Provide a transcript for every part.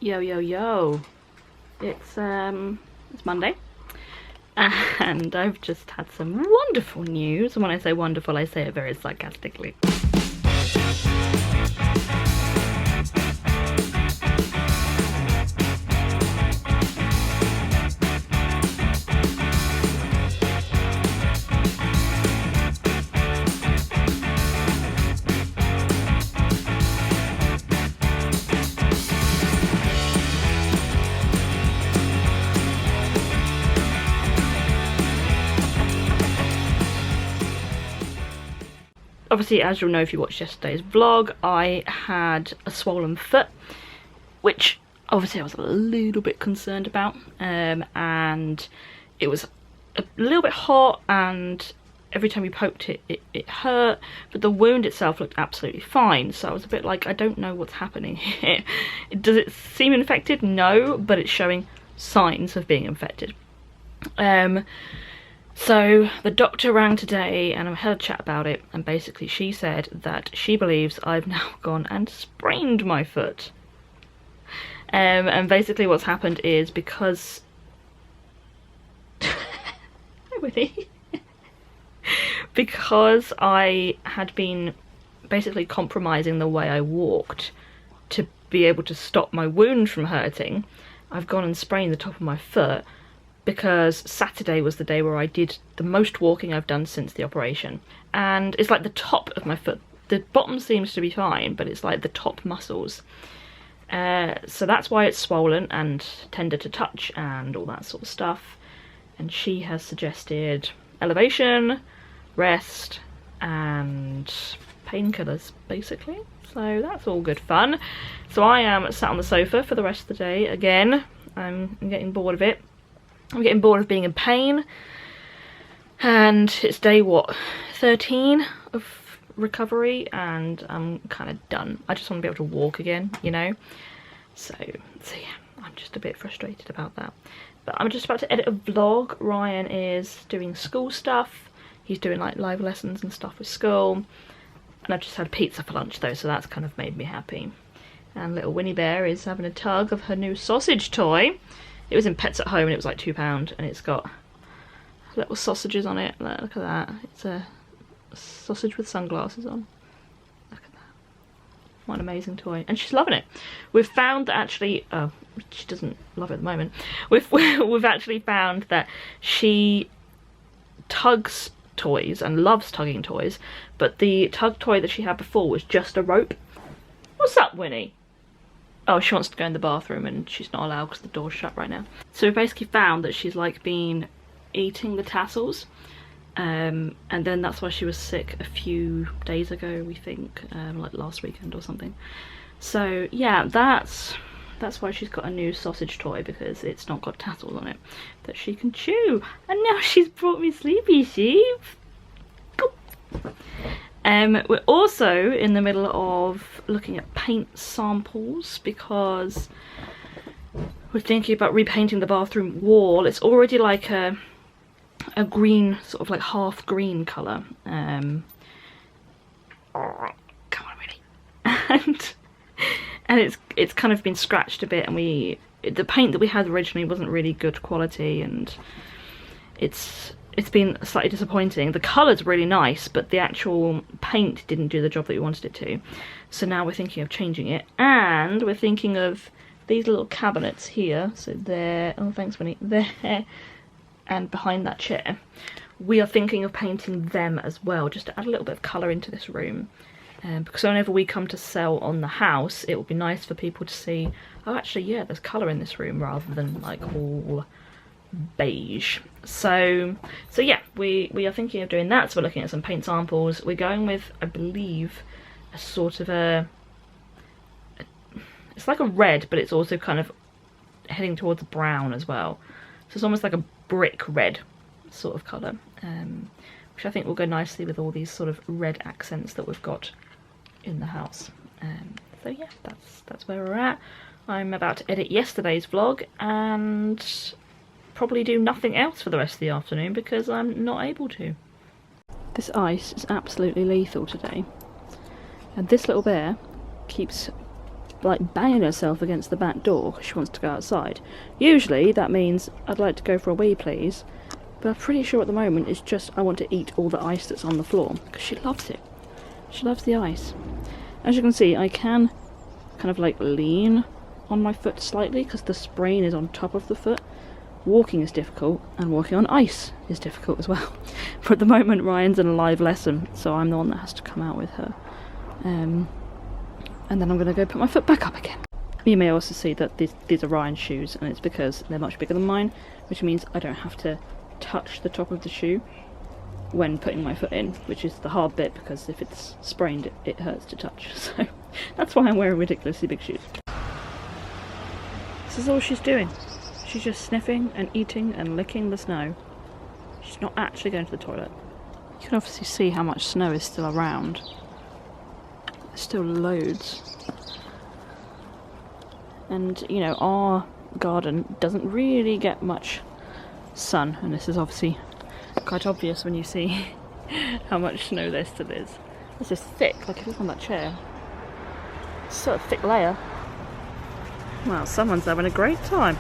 Yo yo yo, it's Monday and I've just had some wonderful news, and when I say wonderful I say it very sarcastically. Obviously, as you'll know if you watched yesterday's vlog, I had a swollen foot, which obviously I was a little bit concerned about, and it was a little bit hot, and every time you poked it, it hurt, but the wound itself looked absolutely fine, so I was a bit like, I don't know what's happening here. Does it seem infected? No, but it's showing signs of being infected. So the doctor rang today and I had a chat about it, and basically she said that she believes I've now gone and sprained my foot. And basically what's happened is because because I had been basically compromising the way I walked to be able to stop my wound from hurting, I've gone and sprained the top of my foot, because Saturday was the day where I did the most walking I've done since the operation. And it's like the top of my foot. The bottom seems to be fine, but it's like the top muscles. So that's why it's swollen and tender to touch and all that sort of stuff. And she has suggested elevation, rest, and painkillers, basically. So that's all good fun. So I am sat on the sofa for the rest of the day again. I'm getting bored of it. I'm getting bored of being in pain, and it's day, what, 13 of recovery, and I'm kind of done. I just want to be able to walk again, you know? So yeah, I'm just a bit frustrated about that. But I'm just about to edit a vlog. Ryan is doing school stuff. He's doing like live lessons and stuff with school. And I've just had pizza for lunch though, so that's kind of made me happy. And little Winnie Bear is having a tug of her new sausage toy. It was in Pets at Home and it was like £2, and it's got little sausages on it. Look at that. It's a sausage with sunglasses on. Look at that. What an amazing toy. And she's loving it. We've found that actually, oh, she doesn't love it at the moment. We've actually found that she tugs toys and loves tugging toys, but the tug toy that she had before was just a rope. What's up, Winnie? Oh, she wants to go in the bathroom and she's not allowed because the door's shut right now. So we basically found that she's like been eating the tassels, and then that's why she was sick a few days ago, we think, like last weekend or something. So yeah, that's why she's got a new sausage toy, because it's not got tassels on it that she can chew. And now she's brought me Sleepy Sheep. We're also in the middle of looking at paint samples, because we're thinking about repainting the bathroom wall. It's already like a green, sort of like half green colour. Come on, really. And it's kind of been scratched a bit, and the paint that we had originally wasn't really good quality, and it's been slightly disappointing. The colour's really nice, but the actual paint didn't do the job that we wanted it to. So now we're thinking of changing it, and we're thinking of these little cabinets here. So there, oh thanks Winnie, there, and behind that chair. We are thinking of painting them as well, just to add a little bit of colour into this room. Because whenever we come to sell on the house, it would be nice for people to see, oh actually yeah, there's colour in this room, rather than like all beige. So yeah, we are thinking of doing that. So we're looking at some paint samples. We're going with, I believe, a sort of it's like a red, but it's also kind of heading towards brown as well. So it's almost like a brick red sort of colour, which I think will go nicely with all these sort of red accents that we've got in the house. So yeah, that's where we're at. I'm about to edit yesterday's vlog and probably do nothing else for the rest of the afternoon because I'm not able to. This ice is absolutely lethal today, and this little bear keeps like banging herself against the back door because she wants to go outside. Usually that means I'd like to go for a wee please, but I'm pretty sure at the moment it's just I want to eat all the ice that's on the floor because she loves it. She loves the ice. As you can see, I can kind of like lean on my foot slightly because the sprain is on top of the foot. Walking is difficult, and walking on ice is difficult as well. But at the moment Ryan's in a live lesson, so I'm the one that has to come out with her. And then I'm going to go put my foot back up again. You may also see that these are Ryan's shoes, and it's because they're much bigger than mine, which means I don't have to touch the top of the shoe when putting my foot in, which is the hard bit, because if it's sprained it hurts to touch. So that's why I'm wearing ridiculously big shoes. This is all she's doing. She's just sniffing and eating and licking the snow. She's not actually going to the toilet. You can obviously see how much snow is still around. There's still loads. And, you know, our garden doesn't really get much sun, and this is obviously quite obvious when you see how much snow there still is. It's just thick, like if you look on that chair. It's such a thick layer. Well, someone's having a great time.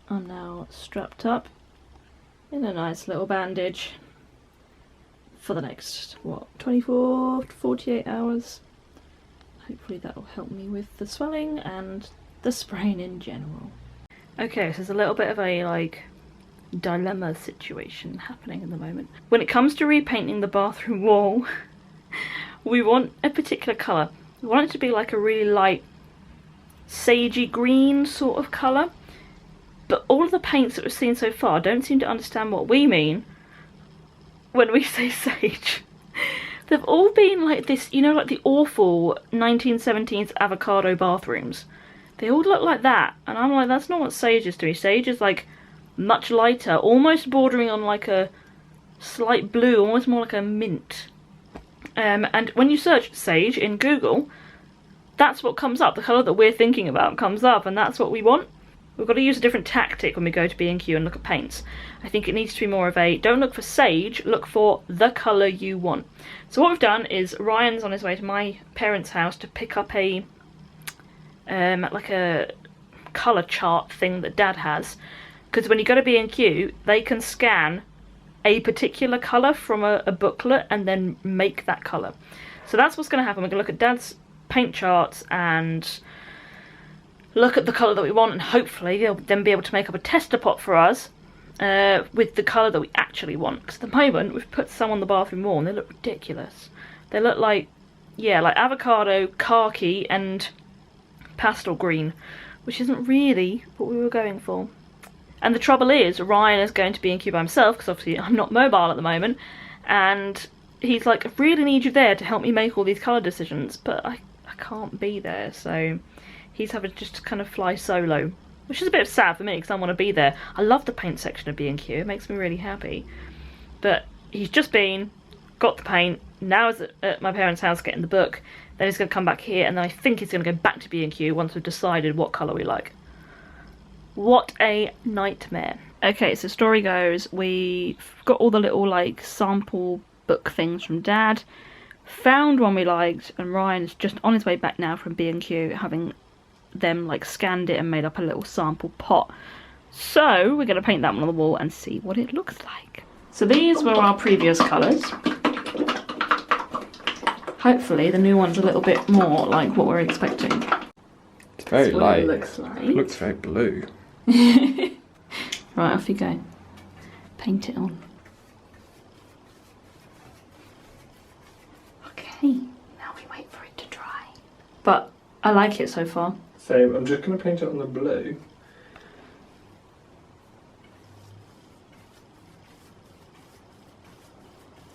I'm now strapped up in a nice little bandage for the next, what, 24 to 48 hours. Hopefully that will help me with the swelling and the sprain in general. Okay, so there's a little bit of a, like, dilemma situation happening at the moment. When it comes to repainting the bathroom wall, we want a particular colour. We want it to be like a really light, sagey green sort of colour. But all of the paints that we've seen so far don't seem to understand what we mean when we say sage. They've all been like this, you know, like the awful 1917s avocado bathrooms. They all look like that, and I'm like, that's not what sage is to me. Sage is like much lighter, almost bordering on like a slight blue, almost more like a mint. And when you search sage in Google, that's what comes up. The colour that we're thinking about comes up, and that's what we want. We've got to use a different tactic when we go to B&Q and look at paints. I think it needs to be more of a, don't look for sage, look for the colour you want. So what we've done is, Ryan's on his way to my parents' house to pick up a like a colour chart thing that Dad has, because when you go to B&Q they can scan a particular colour from a booklet and then make that colour. So that's what's going to happen. We're going to look at Dad's paint charts and look at the colour that we want, and hopefully they'll then be able to make up a tester pot for us with the colour that we actually want. Because at the moment we've put some on the bathroom wall and they look ridiculous. They look like, yeah, like avocado, khaki and pastel green, which isn't really what we were going for. And the trouble is, Ryan is going to B&Q by himself, because obviously I'm not mobile at the moment, and he's like, I really need you there to help me make all these colour decisions, but I can't be there, so he's having to just kind of fly solo, which is a bit sad for me because I want to be there. I love the paint section of B&Q, it makes me really happy. But he's just been, got the paint, now he's at my parents' house getting the book, then he's going to come back here, and then I think he's going to go back to B&Q once we've decided what colour we like. What a nightmare. Okay, so story goes, we've got all the little like sample book things from Dad, found one we liked, and Ryan's just on his way back now from B&Q, having them like scanned it and made up a little sample pot. So we're going to paint that one on the wall and see what it looks like. So these were our previous colours. Hopefully the new one's a little bit more like what we're expecting. It's very light. It looks like. It looks very blue. Right, off you go. Paint it on. Okay, now we wait for it to dry. But I like it so far. So I'm just going to paint it on the blue.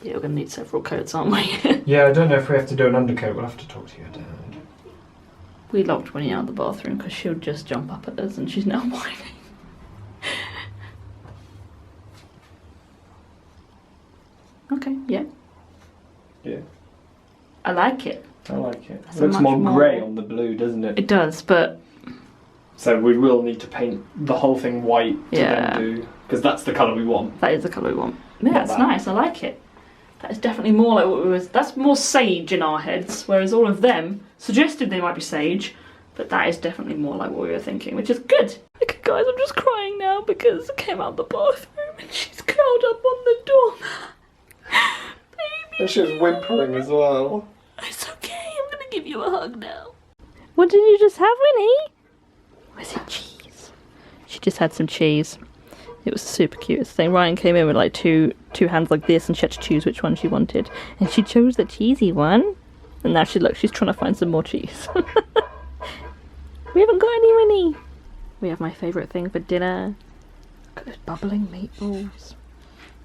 Yeah, we're going to need several coats, aren't we? Yeah, I don't know if we have to do an undercoat. We'll have to talk to your dad. We locked Winnie out of the bathroom because she'll just jump up at us and she's now whining. Okay, yeah. Yeah. I like it. I like it. It's It looks much more more grey on the blue, doesn't it? It does, but So we will need to paint the whole thing white to Yeah. then do, because that's the colour we want. That is the colour we want. Yeah, Not that's that. nice. I like it. That is definitely more like what it was. That's more sage in our heads, whereas all of them suggested they might be sage, but that is definitely more like what we were thinking, which is good. Okay, guys, I'm just crying now because I came out the bathroom and she's curled up on the door. Baby. And she was whimpering as well. It's okay. I'm gonna give you a hug now. What did you just have, Winnie? Was it cheese? She just had some cheese. It was super cute thing. Ryan came in with like two hands like this and she had to choose which one she wanted. And she chose the cheesy one. And now she's trying to find some more cheese. We haven't got any, Winnie. We have my favourite thing for dinner. Look at those bubbling meatballs.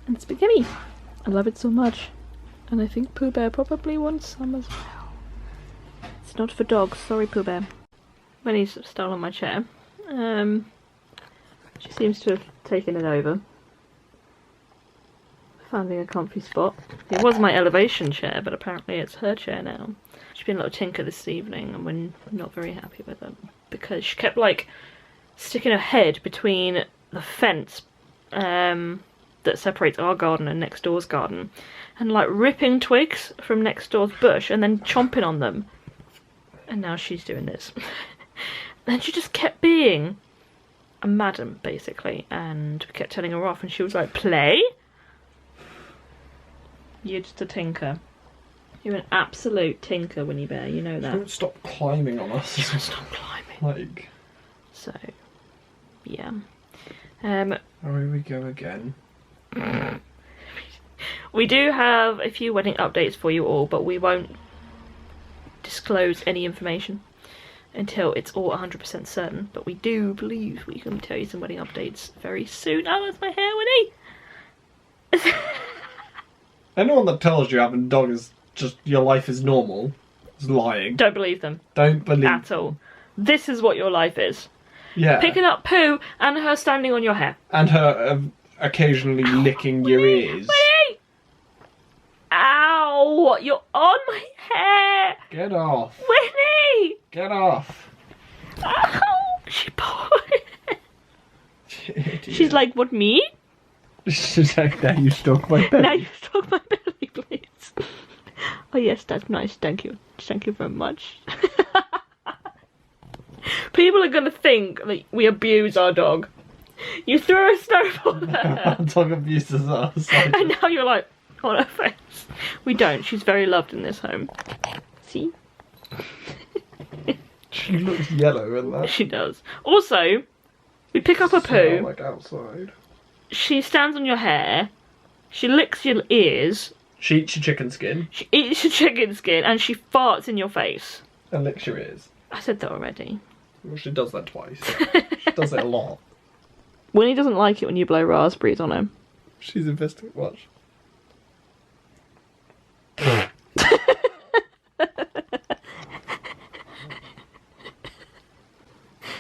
And spaghetti. I love it so much. And I think Pooh Bear probably wants some as well. It's not for dogs, sorry Pooh Bear. Winnie's stolen my chair. She seems to have taken it over. Finding a comfy spot. It was my elevation chair, but apparently it's her chair now. She's been a little tinker this evening and we're not very happy with it. Because she kept like sticking her head between the fence that separates our garden and next door's garden. And like ripping twigs from next door's bush and then chomping on them. And now she's doing this. And she just kept being a madam, basically, and we kept telling her off, and she was like, play? You're just a tinker. You're an absolute tinker, Winnie Bear, you know that. Don't stop climbing on us. Just stop climbing. Like... So, yeah. Here we go again. We do have a few wedding updates for you all, but we won't disclose any information until it's all 100% certain, but we do believe we can tell you some wedding updates very soon. Oh, that's my hair, Winnie! Anyone that tells you having a dog is just your life is normal is lying. Don't believe them. Don't believe At all. This is what your life is. Yeah. Picking up poo and her standing on your hair. And her occasionally licking your ears. Winnie! Ow! You're on my hair! Get off. Winnie! Get off. Ow! She's like, what, me? She's like, now you stroke my belly. Now you stroke my belly, please. Oh yes, that's nice. Thank you. Thank you very much. People are gonna think that we abuse our dog. You threw a snowball at her. Our dog abuses us. And now you're like, on her face. We don't. She's very loved in this home. See? She looks yellow in that. She does. Also, we pick up a poo. Like outside. She stands on your hair. She licks your ears. She eats your chicken skin. She eats your chicken skin. And she farts in your face. And licks your ears. I said that already. Well, she does that twice. She does it a lot. Winnie doesn't like it when you blow raspberries on him. She's investing. Watch.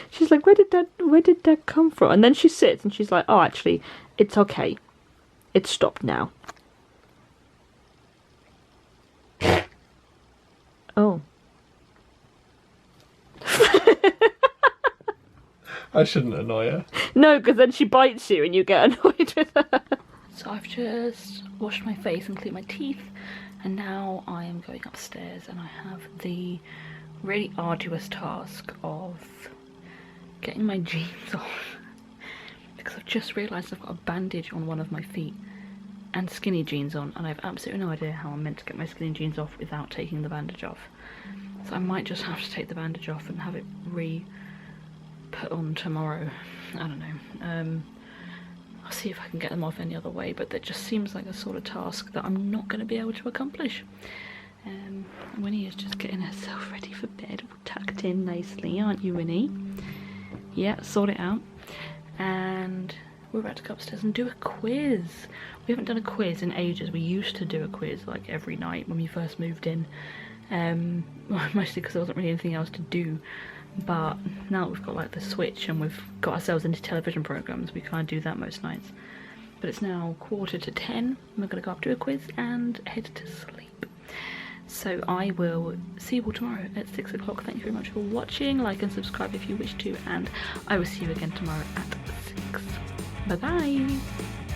She's like, where did that come from? And then she sits and she's like, oh, actually, it's okay. It's stopped now. Oh. I shouldn't annoy her. No, because then she bites you and you get annoyed with her. So I've just washed my face and cleaned my teeth. And now I am going upstairs and I have the really arduous task of getting my jeans off. Because I've just realised I've got a bandage on one of my feet and skinny jeans on, and I have absolutely no idea how I'm meant to get my skinny jeans off without taking the bandage off. So I might just have to take the bandage off and have it put on tomorrow. I don't know. I'll see if I can get them off any other way, but that just seems like a sort of task that I'm not going to be able to accomplish. Winnie is just getting herself ready for bed, all tucked in nicely, aren't you, Winnie? Yeah, sort it out. And we're about to go upstairs and do a quiz. We haven't done a quiz in ages. We used to do a quiz like every night when we first moved in. Mostly because there wasn't really anything else to do. But now that we've got like the Switch and we've got ourselves into television programs, we kind of do that most nights. But it's now 10:15. We're going to go up to a quiz and head to sleep. So I will see you all tomorrow at 6 o'clock. Thank you very much for watching. Like and subscribe if you wish to, and I will see you again tomorrow at 6. Bye bye.